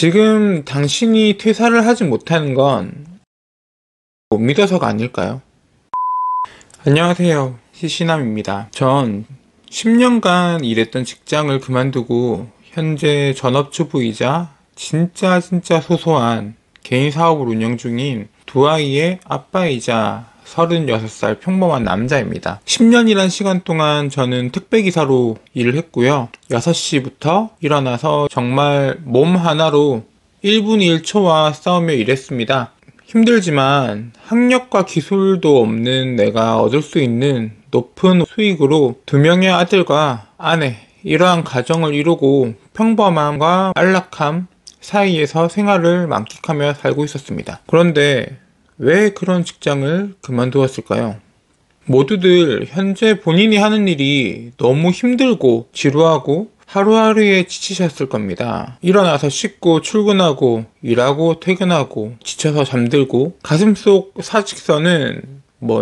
지금 당신이 퇴사를 하지 못하는 건 못 믿어서가 아닐까요? 안녕하세요. 시시남입니다. 전 10년간 일했던 직장을 그만두고 현재 전업주부이자 진짜 소소한 개인 사업을 운영 중인 두 아이의 아빠이자 36살 평범한 남자입니다. 10년이란 시간 동안 저는 택배기사로 일을 했고요. 6시부터 일어나서 정말 몸 하나로 1분 1초와 싸우며 일했습니다. 힘들지만 학력과 기술도 없는 내가 얻을 수 있는 높은 수익으로 2명의 아들과 아내, 이러한 가정을 이루고 평범함과 안락함 사이에서 생활을 만끽하며 살고 있었습니다. 그런데 왜 그런 직장을 그만두었을까요? 모두들 현재 본인이 하는 일이 너무 힘들고 지루하고 하루하루에 지치셨을 겁니다. 일어나서 씻고 출근하고 일하고 퇴근하고 지쳐서 잠들고 가슴속 사직서는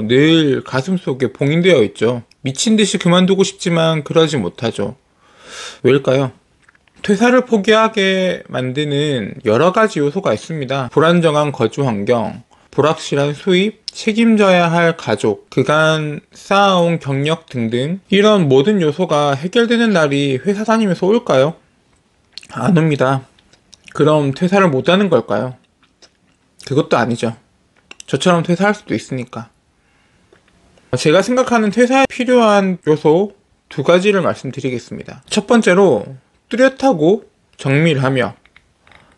늘 가슴속에 봉인되어 있죠. 미친듯이 그만두고 싶지만 그러지 못하죠. 왜일까요? 퇴사를 포기하게 만드는 여러 가지 요소가 있습니다. 불안정한 거주 환경, 불확실한 수입, 책임져야 할 가족, 그간 쌓아온 경력 등등 이런 모든 요소가 해결되는 날이 회사 다니면서 올까요? 안 옵니다. 그럼 퇴사를 못하는 걸까요? 그것도 아니죠. 저처럼 퇴사할 수도 있으니까. 제가 생각하는 퇴사에 필요한 요소 2가지를 말씀드리겠습니다. 첫 번째로 뚜렷하고 정밀하며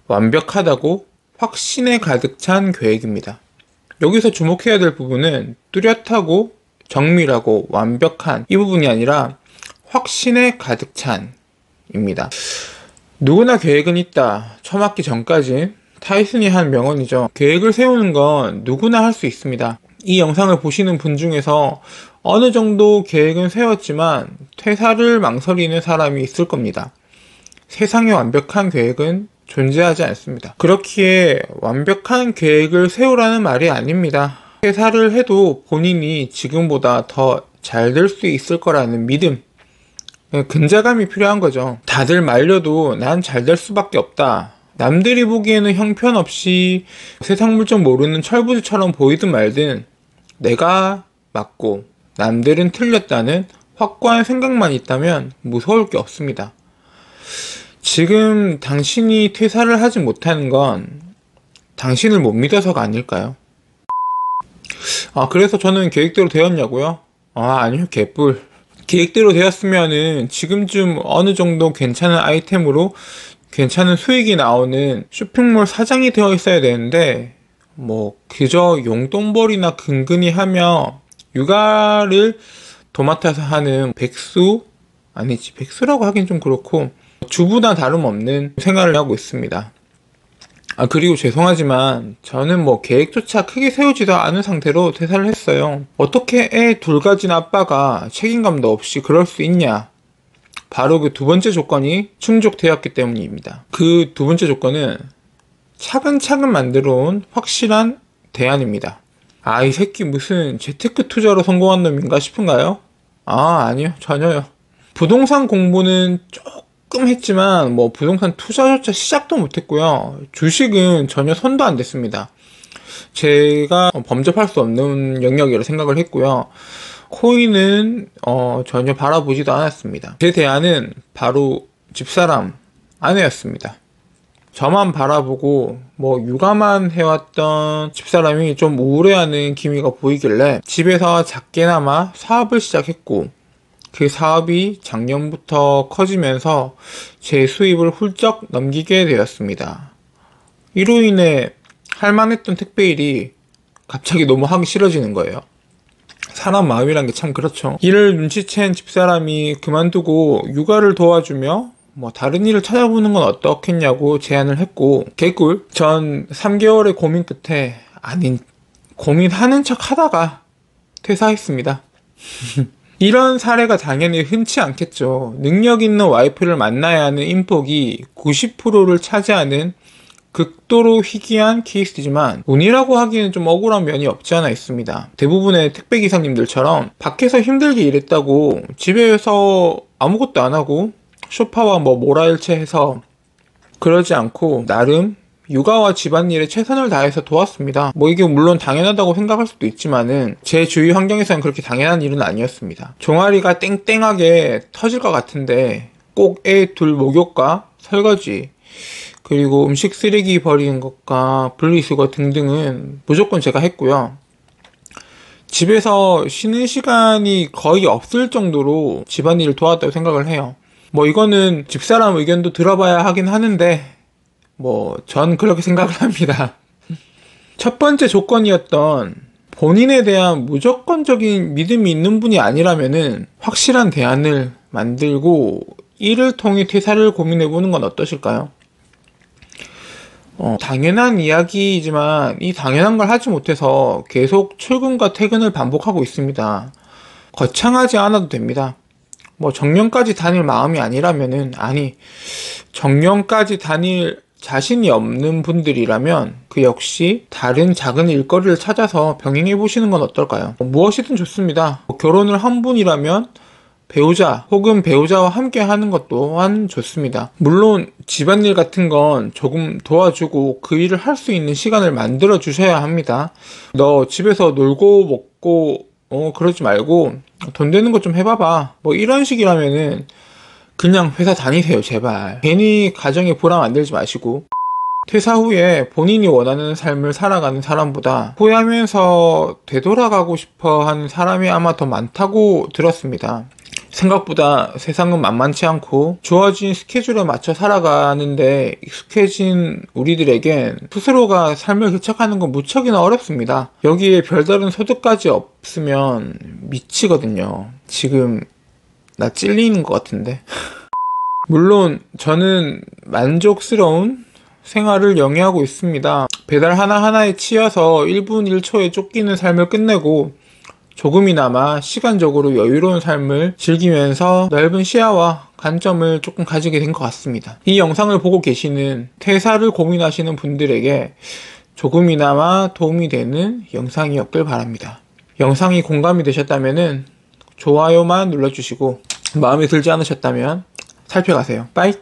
완벽하다고 확신에 가득 찬 계획입니다. 여기서 주목해야 될 부분은 뚜렷하고 정밀하고 완벽한 이 부분이 아니라 확신에 가득 찬입니다. 누구나 계획은 있다. 처음 학기 전까지 타이슨이 한 명언이죠. 계획을 세우는 건 누구나 할 수 있습니다. 이 영상을 보시는 분 중에서 어느 정도 계획은 세웠지만 퇴사를 망설이는 사람이 있을 겁니다. 세상에 완벽한 계획은 존재하지 않습니다. 그렇기에 완벽한 계획을 세우라는 말이 아닙니다. 퇴사를 해도 본인이 지금보다 더 잘 될 수 있을 거라는 믿음, 근자감이 필요한 거죠. 다들 말려도 난 잘 될 수밖에 없다. 남들이 보기에는 형편없이 세상 물정 모르는 철부지처럼 보이든 말든 내가 맞고 남들은 틀렸다는 확고한 생각만 있다면 무서울 게 없습니다. 지금 당신이 퇴사를 하지 못하는 건 당신을 못 믿어서가 아닐까요? 그래서 저는 계획대로 되었냐고요? 아니요, 개뿔. 계획대로 되었으면은 지금쯤 어느 정도 괜찮은 아이템으로 괜찮은 수익이 나오는 쇼핑몰 사장이 되어 있어야 되는데 그저 용돈벌이나 근근히 하며 육아를 도맡아서 하는 백수라고 하긴 좀 그렇고 주부나 다름없는 생활을 하고 있습니다. 그리고 죄송하지만 저는 계획조차 크게 세우지도 않은 상태로 퇴사를 했어요. 어떻게 애 2 가진 아빠가 책임감도 없이 그럴 수 있냐? 바로 그 2번째 조건이 충족되었기 때문입니다. 그 2번째 조건은 차근차근 만들어 온 확실한 대안입니다. 이 새끼 무슨 재테크 투자로 성공한 놈인가 싶은가요? 아니요, 전혀요. 부동산 공부는 조금 했지만 부동산 투자조차 시작도 못했고요. 주식은 전혀 손도 안 댔습니다. 제가 범접할 수 없는 영역이라 생각을 했고요. 코인은 전혀 바라보지도 않았습니다. 제 대안은 바로 집사람, 아내였습니다. 저만 바라보고 육아만 해왔던 집사람이 좀 우울해하는 기미가 보이길래 집에서 작게나마 사업을 시작했고 그 사업이 작년부터 커지면서 제 수입을 훌쩍 넘기게 되었습니다. 이로 인해 할만했던 택배일이 갑자기 너무 하기 싫어지는 거예요. 사람 마음이란 게 참 그렇죠. 일을 눈치챈 집사람이 그만두고 육아를 도와주며 다른 일을 찾아보는 건 어떻겠냐고 제안을 했고 개꿀. 전 3개월의 고민 끝에 고민하는 척 하다가 퇴사했습니다. 이런 사례가 당연히 흔치 않겠죠. 능력 있는 와이프를 만나야 하는 인복이 90%를 차지하는 극도로 희귀한 케이스지만 운이라고 하기에는 좀 억울한 면이 없지 않아 있습니다. 대부분의 택배기사님들처럼 밖에서 힘들게 일했다고 집에서 아무것도 안 하고 소파와 모라일체 해서 그러지 않고 나름 육아와 집안일에 최선을 다해서 도왔습니다. 뭐 이게 물론 당연하다고 생각할 수도 있지만은 제 주위 환경에서는 그렇게 당연한 일은 아니었습니다. 종아리가 땡땡하게 터질 것 같은데 꼭 애 둘 목욕과 설거지 그리고 음식 쓰레기 버리는 것과 분리수거 등등은 무조건 제가 했고요. 집에서 쉬는 시간이 거의 없을 정도로 집안일을 도왔다고 생각을 해요. 뭐 이거는 집사람 의견도 들어봐야 하긴 하는데 뭐 전 그렇게 생각을 합니다. 첫 번째 조건이었던 본인에 대한 무조건적인 믿음이 있는 분이 아니라면은 확실한 대안을 만들고 이를 통해 퇴사를 고민해보는 건 어떠실까요? 당연한 이야기이지만 이 당연한 걸 하지 못해서 계속 출근과 퇴근을 반복하고 있습니다. 거창하지 않아도 됩니다. 뭐 정년까지 다닐 마음이 아니라면은 정년까지 다닐 자신이 없는 분들이라면 그 역시 다른 작은 일거리를 찾아서 병행해 보시는 건 어떨까요? 무엇이든 좋습니다. 결혼을 한 분이라면 배우자 혹은 배우자와 함께 하는 것 또한 좋습니다. 물론 집안일 같은 건 조금 도와주고 그 일을 할 수 있는 시간을 만들어 주셔야 합니다. 너 집에서 놀고 먹고 그러지 말고 돈 되는 거 좀 해봐봐. 뭐 이런 식이라면은 그냥 회사 다니세요, 제발. 괜히 가정에 부담 안 들지 마시고. 퇴사 후에 본인이 원하는 삶을 살아가는 사람보다 후회하면서 되돌아가고 싶어 하는 사람이 아마 더 많다고 들었습니다. 생각보다 세상은 만만치 않고 주어진 스케줄에 맞춰 살아가는데 익숙해진 우리들에겐 스스로가 삶을 개척하는 건 무척이나 어렵습니다. 여기에 별다른 소득까지 없으면 미치거든요. 지금 나 찔리는 것 같은데. 물론 저는 만족스러운 생활을 영위하고 있습니다. 배달 하나하나에 치여서 1분 1초에 쫓기는 삶을 끝내고 조금이나마 시간적으로 여유로운 삶을 즐기면서 넓은 시야와 관점을 조금 가지게 된 것 같습니다. 이 영상을 보고 계시는 퇴사를 고민하시는 분들에게 조금이나마 도움이 되는 영상이었길 바랍니다. 영상이 공감이 되셨다면 좋아요만 눌러주시고 마음에 들지 않으셨다면 살펴가세요. 빠이.